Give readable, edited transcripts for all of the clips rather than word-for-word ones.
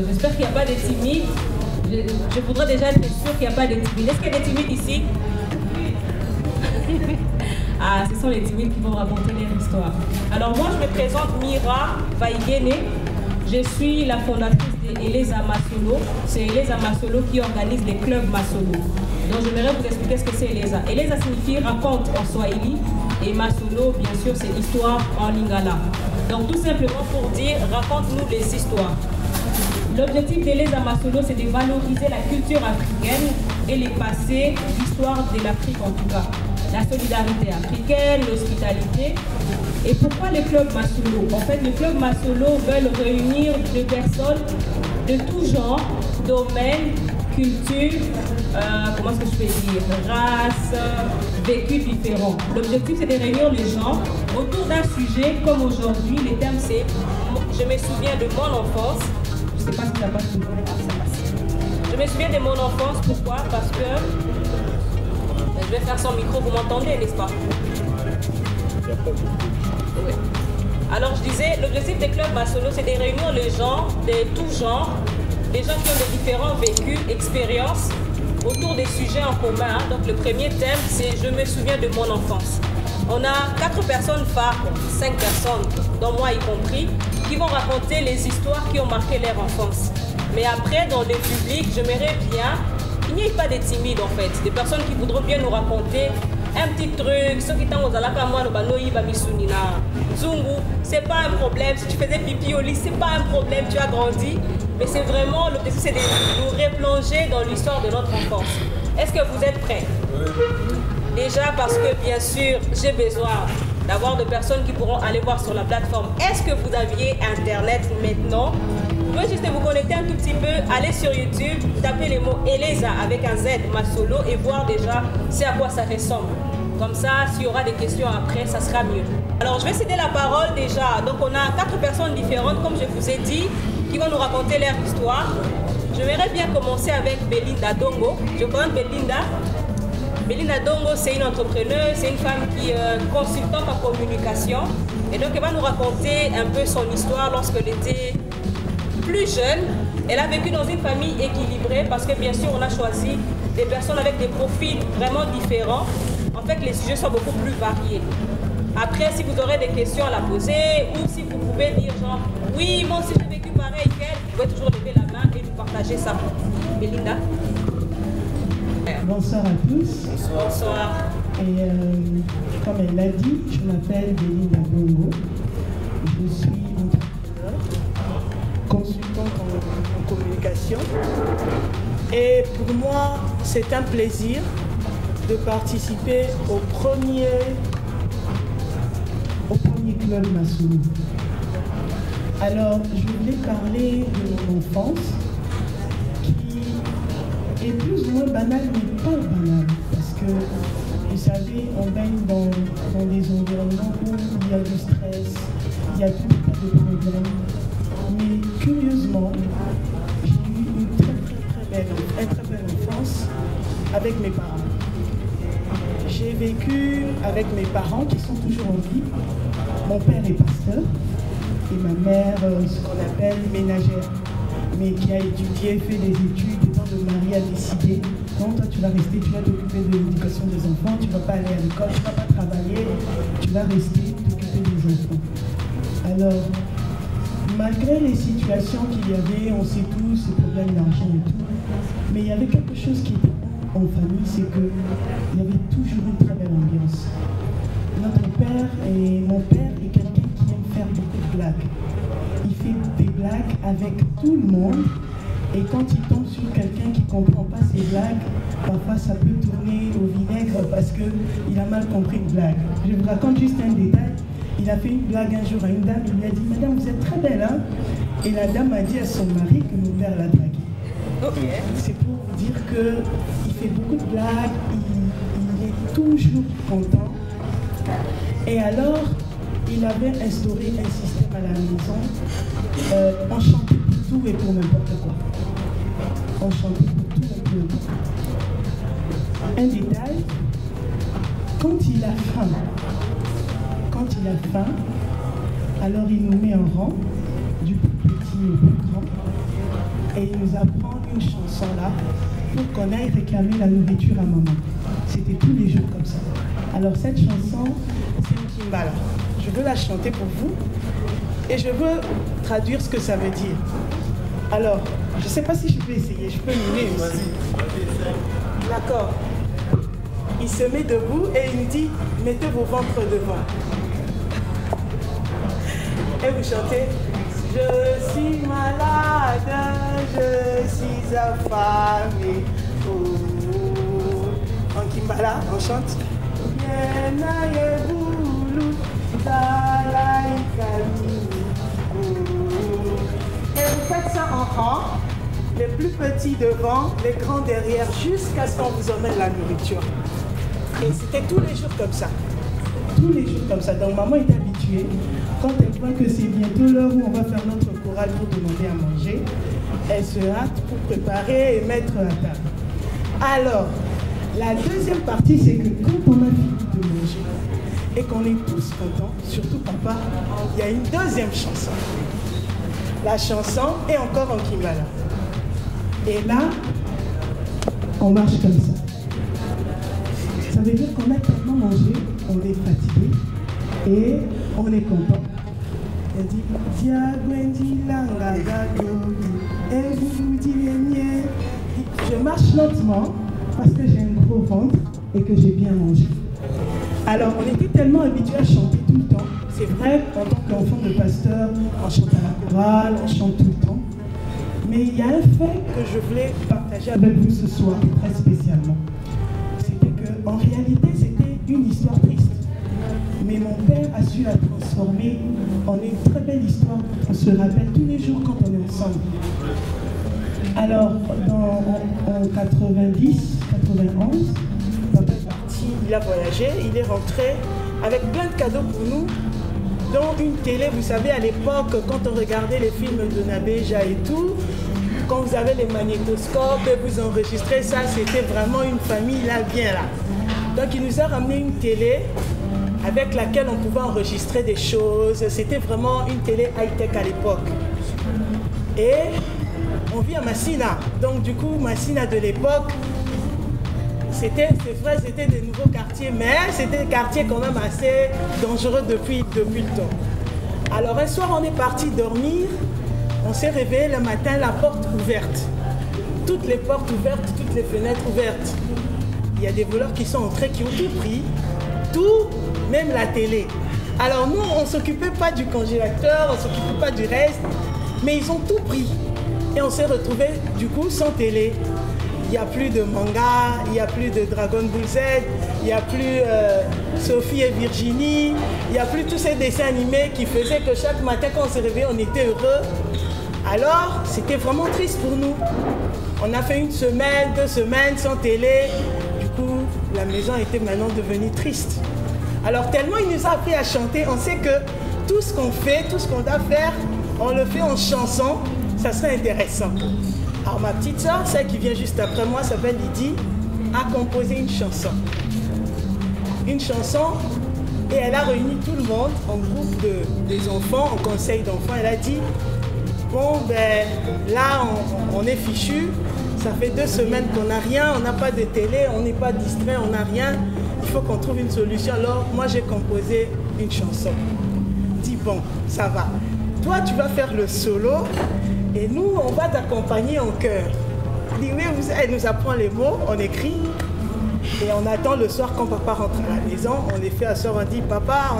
J'espère qu'il n'y a pas de timides. Je voudrais déjà être sûr qu'il n'y a pas de timides. Est-ce qu'il y a des timides ici? Ah, ce sont les timides qui vont raconter leur histoire. Alors moi, je me présente Mira Vaigene. Je suis la fondatrice de Eleza Masolo. C'est Eleza Masolo qui organise les clubs Masolo. Donc j'aimerais vous expliquer ce que c'est Eleza. Eleza signifie raconte en Swahili et Masolo, bien sûr, c'est histoire en Lingala. Donc tout simplement pour dire, raconte-nous les histoires. L'objectif d'Eleza Masolo, c'est de valoriser la culture africaine et les passés, l'histoire de l'Afrique en tout cas. La solidarité africaine, l'hospitalité. Et pourquoi les clubs Masolo? En fait, les clubs Masolo veulent réunir des personnes de tout genre, domaines, culture, comment est-ce que je peux dire, race, vécus différents. L'objectif, c'est de réunir les gens autour d'un sujet comme aujourd'hui. Les thèmes, c'est « Je me souviens de mon enfance ». Je ne sais pas si ça passe toujours. Je me souviens de mon enfance, pourquoi? Parce que je vais faire son micro, vous m'entendez, n'est-ce pas? Oui. Alors je disais, l'objectif des clubs Masolo, c'est de réunir les gens de tout genre, des gens qui ont de différents vécus, expériences, autour des sujets en commun. Donc le premier thème, c'est « Je me souviens de mon enfance ». On a 4 personnes phares, 5 personnes, dont moi y compris, qui vont raconter les histoires qui ont marqué leur enfance. Mais après, dans le public, j'aimerais bien qu'il n'y ait pas de timides en fait, des personnes qui voudront bien nous raconter un petit truc, ceux qui t'ont aux alaka moi le banoï bamisunina. Zungu, c'est pas un problème, si tu faisais pipi au lit, c'est pas un problème, tu as grandi. Mais c'est vraiment, l'objectif c'est de nous replonger dans l'histoire de notre enfance. Est-ce que vous êtes prêts? Déjà parce que bien sûr, j'ai besoin d'avoir des personnes qui pourront aller voir sur la plateforme. Est-ce que vous aviez Internet maintenant? Vous pouvez juste vous connecter un tout petit peu, aller sur YouTube, taper les mots Eleza avec un Z, Masolo, et voir déjà c'est à quoi ça ressemble. Comme ça, s'il y aura des questions après, ça sera mieux. Alors, je vais céder la parole déjà. Donc, on a 4 personnes différentes, comme je vous ai dit, qui vont nous raconter leur histoire. J'aimerais bien commencer avec Belinda Dongo. Je connais Belinda. Belinda Dongo, c'est une entrepreneuse, c'est une femme qui est consultante en communication. Et donc, elle va nous raconter un peu son histoire lorsqu'elle était plus jeune. Elle a vécu dans une famille équilibrée parce que, bien sûr, on a choisi des personnes avec des profils vraiment différents. En fait, les sujets sont beaucoup plus variés. Après, si vous aurez des questions à la poser ou si vous pouvez dire genre, oui, moi aussi j'ai vécu pareil qu'elle, vous pouvez toujours lever la main et nous partager ça. Belinda. Bonsoir à tous. Bonsoir. Et comme elle l'a dit, je m'appelle Belinda Dongo. Je suis entrepreneur, consultante en communication. Et pour moi, c'est un plaisir de participer au premier club Masolo. Alors, je voulais parler de mon enfance qui est plus ou moins banale, mais pas banale. Parce que, vous savez, on baigne dans des environnements où il y a du stress, il y a tout un tas de problèmes. Mais curieusement, j'ai eu une très belle enfance avec mes parents. J'ai vécu avec mes parents qui sont toujours en vie. Mon père est pasteur et ma mère, ce qu'on appelle ménagère, mais qui a étudié, fait des études, et quand le mari a décidé, non, toi tu vas rester, tu vas t'occuper de l'éducation des enfants, tu ne vas pas aller à l'école, tu ne vas pas travailler, tu vas rester t'occuper des enfants. Alors, malgré les situations qu'il y avait, on sait tous, ces problèmes d'argent et tout, mais il y avait quelque chose qui était en famille, c'est qu'il y avait toujours une très belle ambiance. Notre père et mon père est quelqu'un qui aime faire beaucoup de blagues. Il fait des blagues avec tout le monde. Et quand il tombe sur quelqu'un qui ne comprend pas ses blagues, parfois ça peut tourner au vinaigre parce qu'il a mal compris une blague. Je vous raconte juste un détail. Il a fait une blague un jour à une dame, il lui a dit « Madame, vous êtes très belle, hein ?» Et la dame a dit à son mari que mon père l'a dragué. Okay. C'est pour vous dire qu'il fait beaucoup de blagues, il est toujours content. Et alors, il avait instauré un système à la maison. On chantait pour tout et pour n'importe quoi. On chantait pour tout et pour n'importe quoi. Un détail, quand il a faim, alors il nous met en rang, du plus petit au plus grand, et il nous apprend une chanson là, pour qu'on aille réclamer la nourriture à maman. C'était tous les jours comme ça. Alors cette chanson, c'est une kimbala. Je veux la chanter pour vous, et je veux traduire ce que ça veut dire. Alors, je ne sais pas si je peux essayer, je peux mimer aussi. D'accord. Il se met debout et il nous dit, mettez vos ventres devant. Et vous chantez, je suis malade, je suis affamé. Oh. En kimbala, on chante. Et vous faites ça en rang, les plus petits devant, les grands derrière, jusqu'à ce qu'on vous emmène la nourriture. Et c'était tous les jours comme ça. Tous les jours comme ça. Donc maman est habituée. Quand elle voit que c'est bientôt l'heure où on va faire notre chorale pour demander à manger, elle se hâte pour préparer et mettre la table. Alors, la deuxième partie, c'est que quand on a fini de manger et qu'on est tous contents, surtout papa, il y a une deuxième chanson. La chanson est encore en kimbala. Et là, on marche comme ça. Ça veut dire qu'on a tellement mangé, on est fatigué et on est content. Elle dit je marche lentement parce que j'ai un gros ventre et que j'ai bien mangé. Alors, on était tellement habitués à chanter tout le temps. C'est vrai, en tant qu'enfant de pasteur, on chante à la chorale, on chante tout le temps. Mais il y a un fait que je voulais partager avec vous ce soir, très spécialement. C'était qu'en réalité, c'était une histoire triste. Mais mon père a su la transformer en une très belle histoire. On se rappelle tous les jours quand on est ensemble. Alors, en 90, 91, papa est parti, il a voyagé, il est rentré avec plein de cadeaux pour nous, dont une télé. Vous savez, à l'époque, quand on regardait les films de Nabeja et tout, quand vous avez les magnétoscopes et vous enregistrez ça, c'était vraiment une famille là, bien là. Donc il nous a ramené une télé avec laquelle on pouvait enregistrer des choses. C'était vraiment une télé high-tech à l'époque. Et on vit à Massina. Donc du coup, Massina de l'époque, c'est vrai, c'était des nouveaux quartiers, mais c'était des quartiers quand même assez dangereux depuis le temps. Alors un soir, on est parti dormir. On s'est réveillé le matin, la porte ouverte. Toutes les portes ouvertes, toutes les fenêtres ouvertes. Il y a des voleurs qui sont entrés, qui ont tout pris. Tout, même la télé. Alors nous, on ne s'occupait pas du congélateur, on ne s'occupait pas du reste. Mais ils ont tout pris. Et on s'est retrouvés, du coup, sans télé. Il n'y a plus de manga, il n'y a plus de Dragon Ball Z, il n'y a plus Sophie et Virginie, il n'y a plus tous ces dessins animés qui faisaient que chaque matin, quand on se réveillait, on était heureux. Alors, c'était vraiment triste pour nous. On a fait 1 semaine, 2 semaines sans télé. Du coup, la maison était maintenant devenue triste. Alors, tellement il nous a appris à chanter, on sait que tout ce qu'on fait, tout ce qu'on doit faire, on le fait en chanson, ça serait intéressant. Alors, ma petite soeur, celle qui vient juste après moi, s'appelle Lydie, a composé une chanson. Une chanson, et elle a réuni tout le monde en groupe des enfants, en conseil d'enfants. Elle a dit, bon, ben là, on est fichu. Ça fait 2 semaines qu'on n'a rien, on n'a pas de télé, on n'est pas distrait, on n'a rien. Il faut qu'on trouve une solution. Alors, moi, j'ai composé une chanson. Dis, bon, ça va. Toi, tu vas faire le solo et nous, on va t'accompagner en chœur. dit oui, elle nous apprend les mots, on écrit. Et on attend le soir quand papa rentre à la maison, on les fait asseoir, on dit papa,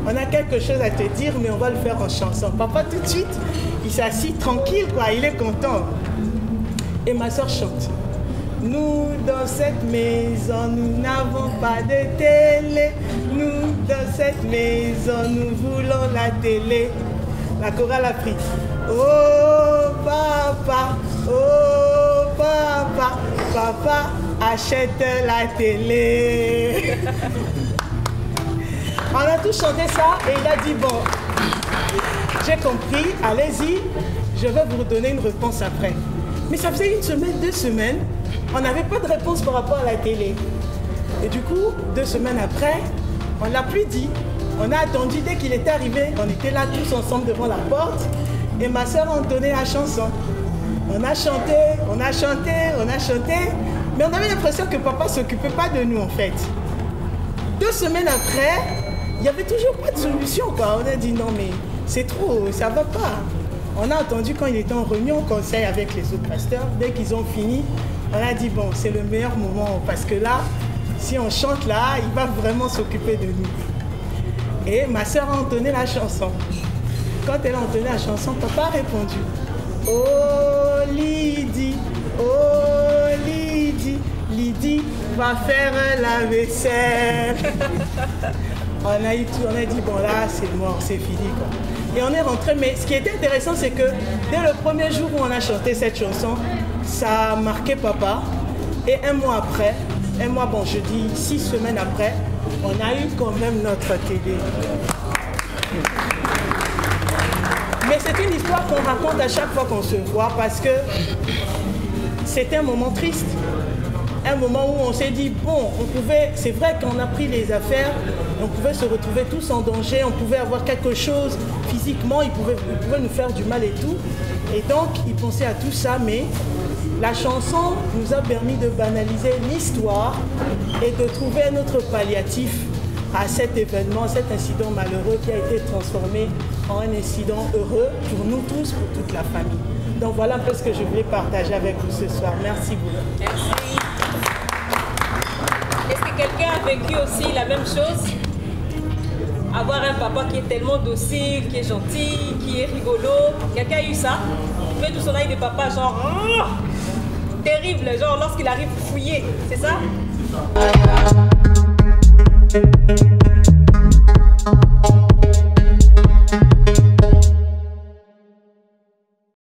on a quelque chose à te dire, mais on va le faire en chanson. Papa tout de suite, il s'assit tranquille, quoi, il est content. Et ma soeur chante. Nous, dans cette maison, nous n'avons pas de télé. Nous, dans cette maison, nous voulons la télé. La chorale a pris. Oh papa, papa, achète la télé. On a tous chanté ça et il a dit bon, j'ai compris, allez-y, je vais vous redonner une réponse après. Mais ça faisait 1 semaine, 2 semaines, on n'avait pas de réponse par rapport à la télé. Et du coup, 2 semaines après, on ne l'a plus dit. On a attendu dès qu'il était arrivé, on était là tous ensemble devant la porte et ma soeur a entonné la chanson. On a chanté, on a chanté, on a chanté, mais on avait l'impression que papa ne s'occupait pas de nous en fait. 2 semaines après, il n'y avait toujours pas de solution, quoi. On a dit non mais c'est trop, ça ne va pas. On a entendu quand il était en réunion conseil avec les autres pasteurs, dès qu'ils ont fini, on a dit bon c'est le meilleur moment parce que là, si on chante là, il va vraiment s'occuper de nous. Et ma soeur a entonné la chanson. Quand elle a entonné la chanson, papa a répondu. Oh Lydie, Lydie va faire la vaisselle. On a dit bon là c'est mort, c'est fini quoi. Et on est rentré, mais ce qui était intéressant c'est que dès le premier jour où on a chanté cette chanson, ça a marqué papa. Et 1 mois après, 1 mois, bon je dis 6 semaines après, on a eu quand même notre télé. Mais c'est une histoire qu'on raconte à chaque fois qu'on se voit parce que c'était un moment triste. Un moment où on s'est dit, bon, c'est vrai qu'on a pris les affaires, on pouvait se retrouver tous en danger, on pouvait avoir quelque chose physiquement, il pouvait nous faire du mal et tout. Et donc, ils pensaient à tout ça, mais la chanson nous a permis de banaliser l'histoire et de trouver un autre palliatif à cet événement, cet incident malheureux qui a été transformé en un incident heureux pour nous tous, pour toute la famille. Donc voilà un peu ce que je voulais partager avec vous ce soir. Merci beaucoup. Merci. Est-ce que quelqu'un a vécu aussi la même chose? Avoir un papa qui est tellement docile, qui est gentil, qui est rigolo. Quelqu'un a eu ça? Fait tout son œil de papa, genre terrible, genre lorsqu'il arrive fouillé, c'est ça?